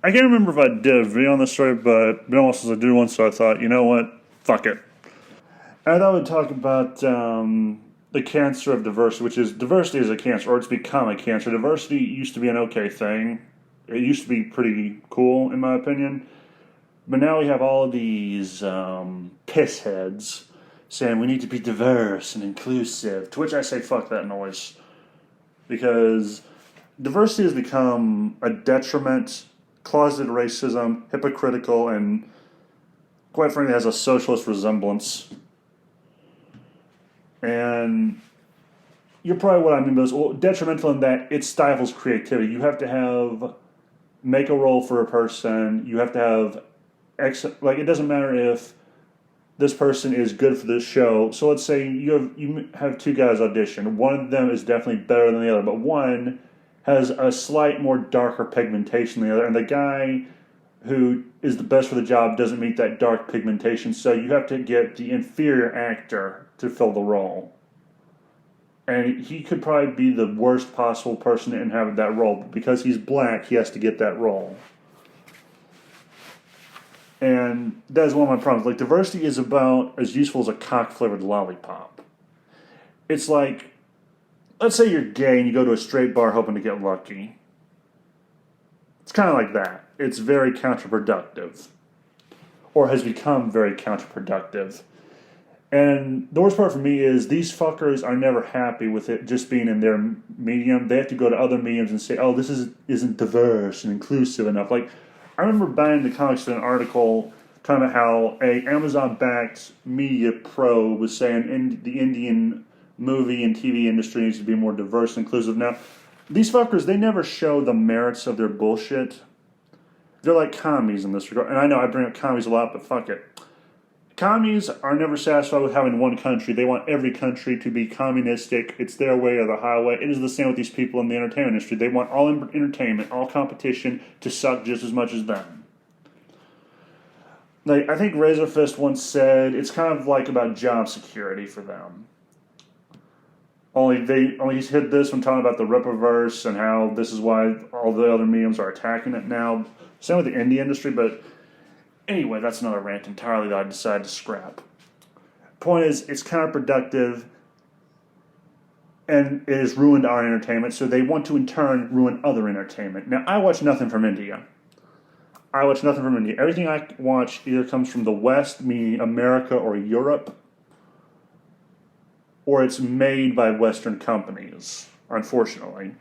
I can't remember if I did a video on this story, but it's been almost since I did one, so I thought, you know what? Fuck it. And I thought we'd talk about the cancer of diversity, which is diversity is a cancer, or it's become a cancer. Diversity used to be an okay thing. It used to be pretty cool, in my opinion. But now we have all of these piss heads saying we need to be diverse and inclusive, to which I say fuck that noise. Because diversity has become a detriment, closeted racism, hypocritical, and quite frankly has a socialist resemblance. And you're probably what I mean by this. Well, detrimental in that it stifles creativity. You have to make a role for a person. You have to have like it doesn't matter if this person is good for this show. So let's say you have two guys audition. One of them is definitely better than the other, but one has a slight more darker pigmentation than the other, and the guy who is the best for the job doesn't meet that dark pigmentation. So you have to get the inferior actor to fill the role. And he could probably be the worst possible person to inhabit that role. But because he's black, he has to get that role. And that is one of my problems. Like, diversity is about as useful as a cock-flavored lollipop. It's like, let's say you're gay and you go to a straight bar hoping to get lucky. It's kind of like that. It's very counterproductive. Or has become very counterproductive. And the worst part for me is these fuckers are never happy with it just being in their medium. They have to go to other mediums and say, oh, isn't diverse and inclusive enough. Like, I remember buying the comics for an article talking about how a Amazon-backed media pro was saying the Indian movie and TV industry needs to be more diverse and inclusive. Now, these fuckers, they never show the merits of their bullshit. They're like commies in this regard. And I know I bring up commies a lot, but fuck it. Commies are never satisfied with having one country. They want every country to be communistic. It's their way or the highway. It is the same with these people in the entertainment industry. They want all entertainment, all competition to suck just as much as them. Like, I think Razor Fist once said it's kind of like about job security for them. Only he's hit this when talking about the Rippaverse and how this is why all the other mediums are attacking it now. Same with the indie industry, but anyway, that's another rant entirely that I decided to scrap. Point is, it's counterproductive and it has ruined our entertainment, so they want to in turn ruin other entertainment. Now, I watch nothing from India. Everything I watch either comes from the West, meaning America or Europe, or it's made by Western companies, unfortunately.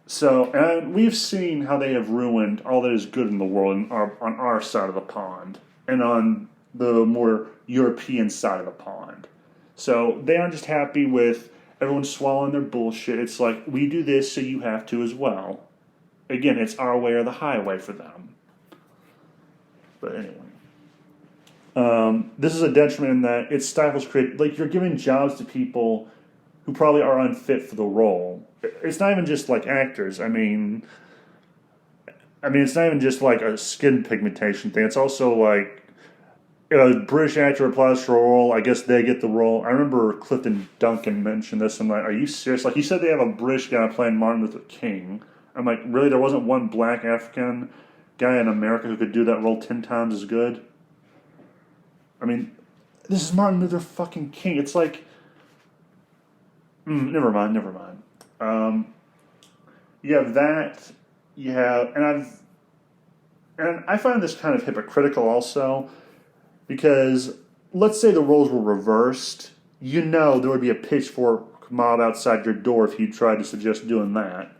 So, and we've seen how they have ruined all that is good in the world on our side of the pond and on the more European side of the pond. So they aren't just happy with everyone swallowing their bullshit. It's like, we do this, so you have to as well. Again, it's our way or the highway for them. But anyway. This is a detriment in that it stifles creativity. Like, you're giving jobs to people who probably are unfit for the role. It's not even just like actors. I mean, it's not even just like a skin pigmentation thing. It's also like, a British actor applies for a role, I guess they get the role. I remember Clifton Duncan mentioned this. I'm like, are you serious? Like, he said they have a British guy playing Martin Luther King. I'm like, really? There wasn't one black African guy in America who could do that role 10 times as good? I mean, this is Martin Luther fucking King. It's like, never mind. You have that. You have, and I find this kind of hypocritical also, because let's say the roles were reversed. You know there would be a pitchfork mob outside your door if you tried to suggest doing that.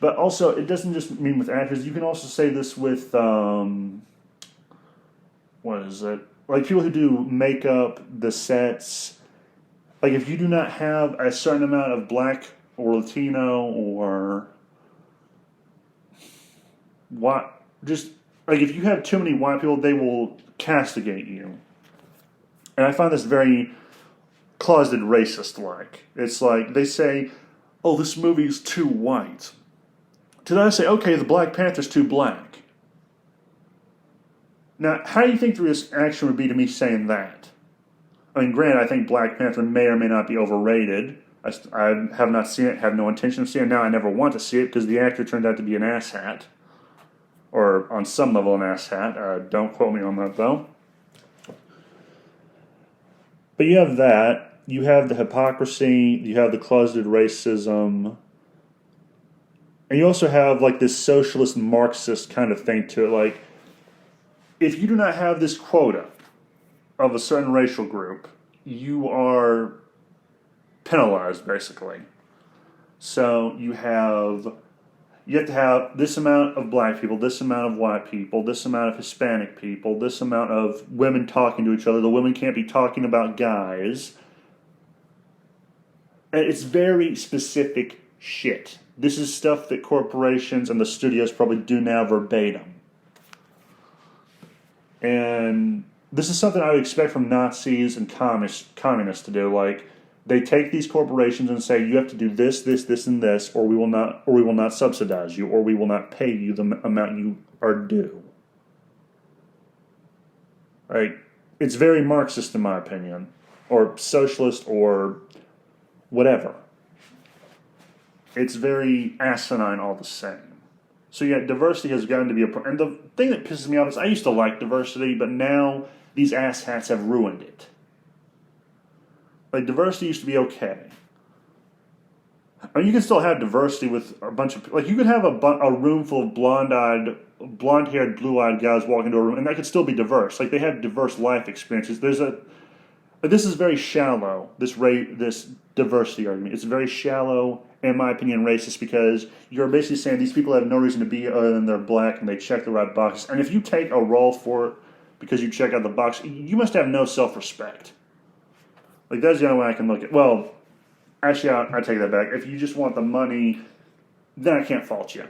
But also, it doesn't just mean with actors. You can also say this with, what is it? Like people who do makeup, the sets. Like if you do not have a certain amount of black or Latino or what, just like if you have too many white people, they will castigate you. And I find this very closeted racist-like. It's like they say, "Oh, this movie's too white." To that I say, "Okay, the Black Panther's too black." Now, how do you think the reaction would be to me saying that? I mean, granted, I think Black Panther may or may not be overrated, I have not seen it, have no intention of seeing it. Now I never want to see it because the actor turned out to be an asshat. Or on some level an asshat. Don't quote me on that though. But you have that. You have the hypocrisy. You have the closeted racism. And you also have like this socialist Marxist kind of thing to it. Like, if you do not have this quota of a certain racial group, you are penalized basically. So you have to have this amount of black people, this amount of white people, this amount of Hispanic people, this amount of women talking to each other. The women can't be talking about guys. And it's very specific shit. This is stuff that corporations and the studios probably do now verbatim. And this is something I would expect from Nazis and communists to do. Like, they take these corporations and say, you have to do this, this, this, and this, or we will not subsidize you, or we will not pay you the amount you are due. Like, it's very Marxist in my opinion, or socialist, or whatever. It's very asinine all the same. So yeah, diversity has gotten to be and the thing that pisses me off is I used to like diversity, but now these asshats have ruined it. Like, diversity used to be okay. I mean, you can still have diversity with a bunch of... Like, you could have a room full of blonde-haired, blue-eyed guys walking into a room, and that could still be diverse. Like, they have diverse life experiences. This is very shallow, this diversity argument. It's very shallow, in my opinion, racist, because you're basically saying these people have no reason to be other than they're black and they check the right boxes. And if you take a role for it because you check out the box, you must have no self-respect. Like, that's the only way I can look at. Well, actually, I take that back. If you just want the money, then I can't fault you.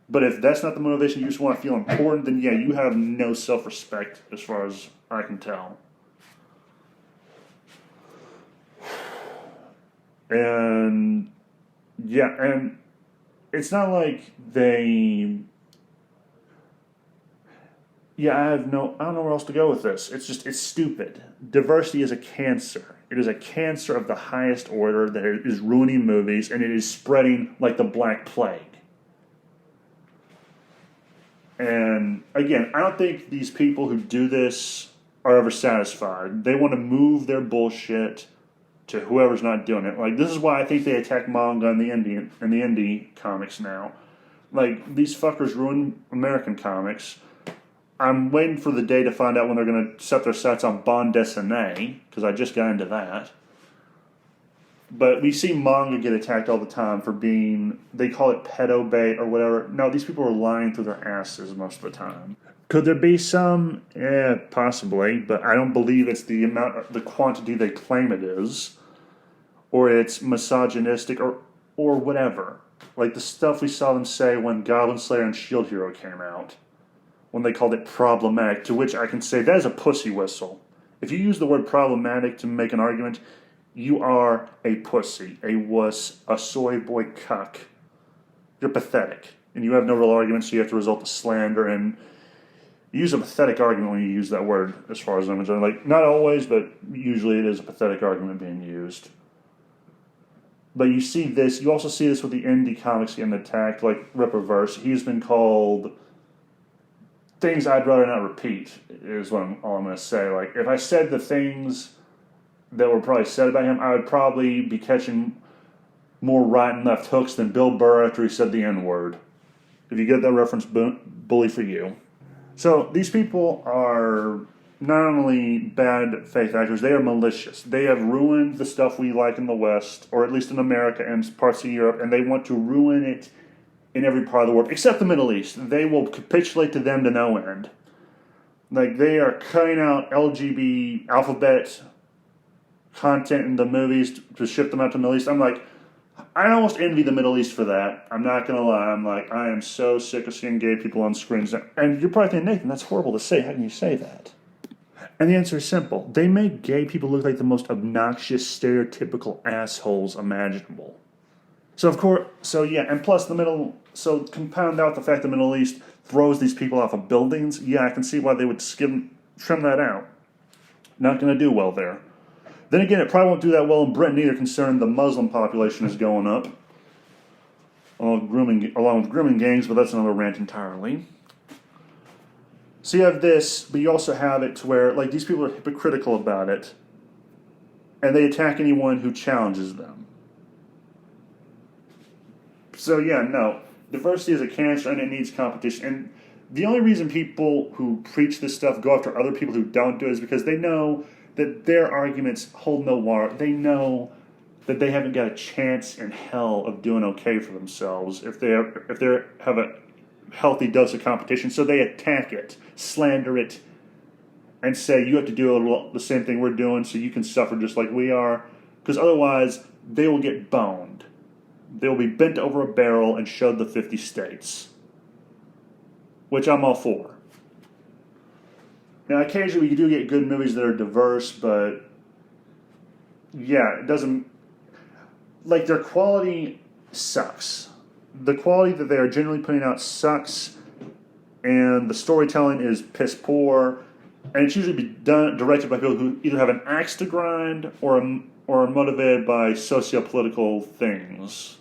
But if that's not the motivation, you just want to feel important, then yeah, you have no self-respect as far as I can tell. And yeah, and it's not like they... Yeah, I don't know where else to go with this. It's stupid. Diversity is a cancer. It is a cancer of the highest order that is ruining movies, and it is spreading like the Black Plague. And again, I don't think these people who do this are ever satisfied. They want to move their bullshit to whoever's not doing it. Like, this is why I think they attack manga and the indie comics now. Like, these fuckers ruin American comics. I'm waiting for the day to find out when they're going to set their sights on bande dessinée, because I just got into that. But we see manga get attacked all the time for being, they call it pedo bait or whatever. No, these people are lying through their asses most of the time. Could there be some? Yeah, possibly, but I don't believe it's the quantity they claim it is, or it's misogynistic, or whatever. Like the stuff we saw them say when Goblin Slayer and Shield Hero came out, when they called it problematic, to which I can say that is a pussy whistle. If you use the word problematic to make an argument, you are a pussy, a wuss, a soy boy cuck. You're pathetic, and you have no real argument, so you have to resort to slander, and you use a pathetic argument when you use that word, as far as I'm concerned. Like, not always, but usually it is a pathetic argument being used. But you see this, you also see this with the indie comics getting attacked, like Ripperverse. He's been called things I'd rather not repeat, is all I'm going to say. Like, if I said the things that were probably said about him, I would probably be catching more right and left hooks than Bill Burr after he said the N-word. If you get that reference, bully for you. So, these people are not only bad faith actors, they are malicious. They have ruined the stuff we like in the West, or at least in America and parts of Europe, and they want to ruin it in every part of the world, except the Middle East. They will capitulate to them to no end. Like, they are cutting out LGBT alphabet content in the movies to ship them out to the Middle East. I'm like, I almost envy the Middle East for that. I'm not going to lie. I'm like, I am so sick of seeing gay people on screens. And you're probably thinking, Nathan, that's horrible to say. How can you say that? And the answer is simple. They make gay people look like the most obnoxious, stereotypical assholes imaginable. So and plus compound out the fact the Middle East throws these people off of buildings. Yeah, I can see why they would trim that out. Not going to do well there. Then again, it probably won't do that well in Britain either, considering the Muslim population is going up, along with grooming gangs, but that's another rant entirely. So you have this, but you also have it to where, like, these people are hypocritical about it, and they attack anyone who challenges them. So yeah, no, diversity is a cancer and it needs competition. And the only reason people who preach this stuff go after other people who don't do it is because they know that their arguments hold no water. They know that they haven't got a chance in hell of doing okay for themselves if they have a healthy dose of competition. So they attack it, slander it, and say you have to do the same thing we're doing so you can suffer just like we are. Because otherwise, they will get boned. They will be bent over a barrel and showed the 50 states, which I'm all for. Now, occasionally we do get good movies that are diverse, but yeah, it doesn't, like, their quality sucks. The quality that they are generally putting out sucks, and the storytelling is piss poor, and it's usually directed by people who either have an axe to grind or are motivated by socio-political things.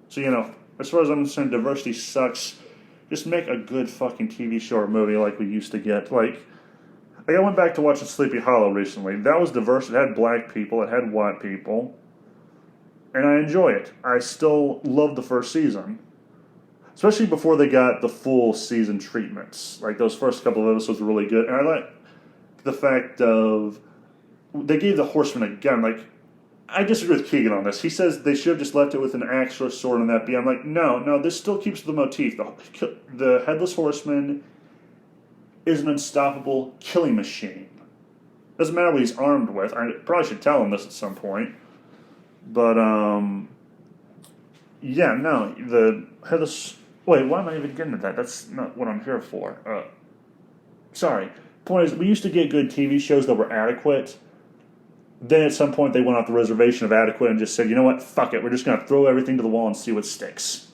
So, as far as I'm concerned, diversity sucks. Just make a good fucking TV show or movie like we used to get. Like I went back to watching Sleepy Hollow recently. That was diverse. It had black people. It had white people. And I enjoy it. I still love the first season. Especially before they got the full season treatments. Like, those first couple of episodes were really good. And I like the fact of they gave the horseman a gun. Like, I disagree with Keegan on this. He says they should have just left it with an axe or a sword and that be. I'm like, no, this still keeps the motif. The Headless Horseman is an unstoppable killing machine. Doesn't matter what he's armed with. I probably should tell him this at some point. But, yeah, no, the Headless... Wait, why am I even getting to that? That's not what I'm here for. Sorry. Point is, we used to get good TV shows that were adequate. Then at some point they went off the reservation of adequate and just said, you know what, fuck it, we're just going to throw everything to the wall and see what sticks.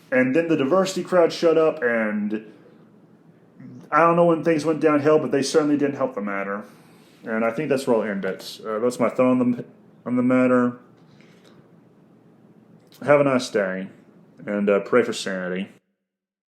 And then the diversity crowd showed up, and I don't know when things went downhill, but they certainly didn't help the matter. And I think that's where I'll end it. That's my thought on the matter. Have a nice day, and pray for sanity.